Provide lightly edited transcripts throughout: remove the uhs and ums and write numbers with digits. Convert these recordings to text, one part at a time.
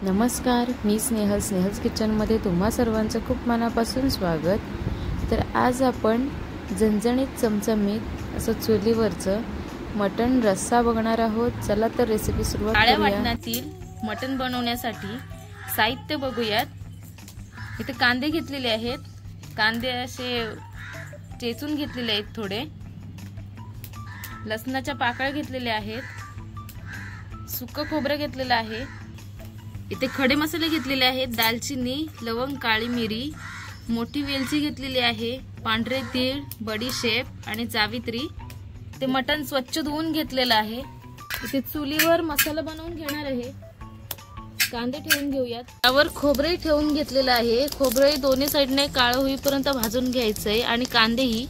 नमस्कार, मी स्नेहल्स किचनमध्ये तुम्हा सर्वांचं खूप मनापासून स्वागत। तर आज आपण झणझणीत चमचमीत असं चुलीवरचं मटण रस्सा बघणार आहोत। चला तर रेसिपी सुरुवात करूया। काळ्या वाटणातील मटण बनवण्यासाठी साहित्य बघूयात। इथे कांदे घेतलेले आहेत, कांदे असे चेचून घेतलेले आहेत, थोडे लसणाच्या पाकळ्या घेतलेल्या आहेत, सुकं खोबरं घेतलेलं आहे, इथे खडे मसाले घेतलेले आहेत, दालचिनी, लवंग, काळी मिरी, मोठी वेलची घेतलेली आहे, पांढरे तीळ, बडीशेप आणि जावित्री। ते मटण स्वच्छ धुवून घेतलेलं आहे। इथे चुलीवर मसाला बनवून घेणार आहे। कांदे ठेवून घेऊयात, त्यावर खोबरे ठेवून घेतलेलं आहे। खोबरे दोन्ही साइडने काळं होईपर्यंत भाजून घ्यायचंय आणि कांदेही।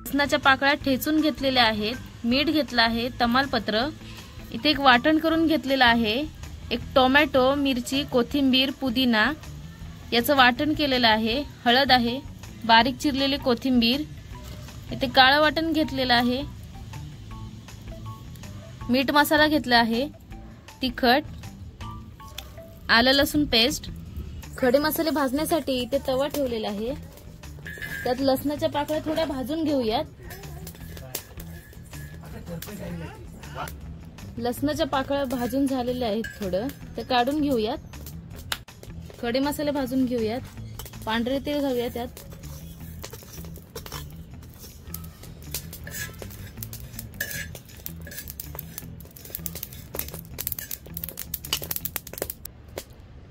लसणाच्या पाकळ्या ठेचून घेतलेल्या आहेत, मीठ घेतलं आहे, तमालपत्र, इथे एक वाटण करून घेतलेलं आहे, एक टोमॅटो, मिरची, कोथिंबीर, पुदिना याचं वाटण केलेलं आहे, हळद आहे, बारीक चिरलेली कोथिंबीर, इथे काळं वाटण घेतलेलं आहे, मीठ मसाला घेतला आहे, तिखट, आलं लसूण पेस्ट। खडे मसाले भाजण्यासाठी इथे तवा ठेवलेला आहे, त्यात लसणाच्या पाकळ्या थोड्या भाजून घेऊयात। लसणाच्या पाकळ्या भाजून झालेल्या आहेत, थोडं ते काढून घेऊयात। खडे मसाले भाजून घेऊयात, पांढरे तीळ घालूया त्यात,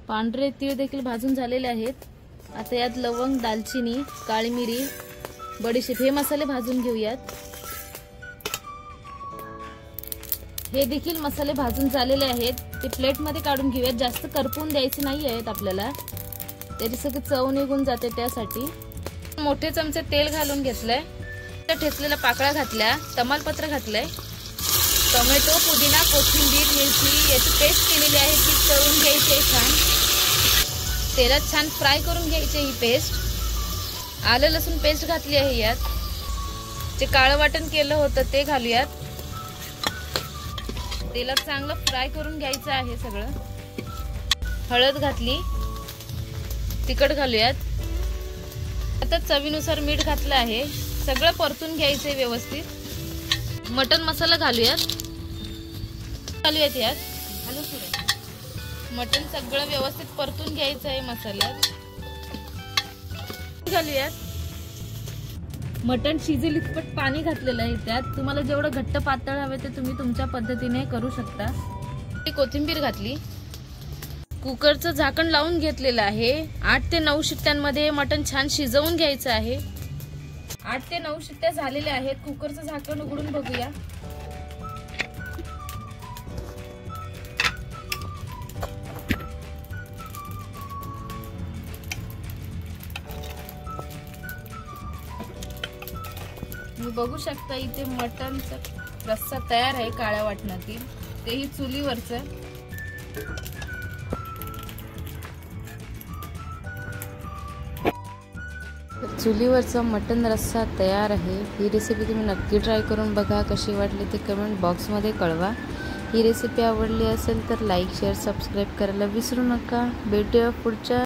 पांढरे तीळ देखील भाजून झालेले आहेत। आता यात लवंग, दालचिनी, काळी मिरी, बडीशेप हे मसाले भाजून घेऊयात। हे देखील मसाले भाजून झालेले आहेत, ते प्लेट मध्ये काढून घेऊयात। जास्त करपून द्यायचे नाही आहेत आपल्याला, त्याची सगळी चव निघून जाते, त्यासाठी मोठे चमचे तेल घालून घेतलंय, त्या ठेचलेल्या पाकळ्या घातल्या, तमालपत्र घातलंय, टोमॅटो, पुदिना, कोथिंबीर, मिरची याची पेस्ट केलेली आहे, ती तळून घ्यायची आहे छान, तेलात छान फ्राय करून घ्यायची ही पेस्ट। आलं लसूण पेस्ट घातली आहे, यात जे काळं वाटण केलं होतं ते घालूयात, तेलात चांगलं फ्राय करून घ्यायचं आहे सगळं। हळद घातली, तिखट घालूयात, आता चवीनुसार मीठ घातलं आहे, सगळं परतून घ्यायचंय व्यवस्थित। मटन मसाला घालूयात यात, मटन सगळं व्यवस्थित परतून घ्यायचं आहे मसाल्यात, घालूयात। मटन शिजेल इतपत पाणी घातलेलं आहे त्यात, तुम्हाला जेवढं घट्ट पातळ हवे ते तुम्ही तुमच्या पद्धतीने करू शकता। कोथिंबीर घातली, कुकरचं झाकण लावून घेतलेलं आहे। 8 ते 9 शिट्ट्यांमध्ये मटन छान शिजवून घ्यायचं आहे। 8 ते 9 शिट्ट्या झालेल्या आहेत, कुकरचं झाकण उघडून बघूया। तुम्ही बघू शकता इथे मटणचा रस्सा तयार आहे, काळ्या वाटणातील, तेही चुलीवरचं। चुलीवरचा मटण रस्सा तयार आहे। ही रेसिपी तुम्ही नक्की ट्राय करून बघा, कशी वाटली ते कमेंट बॉक्समध्ये कळवा। ही रेसिपी आवडली असेल तर लाईक, शेअर, सबस्क्राईब करायला विसरू नका। भेटूया पुढच्या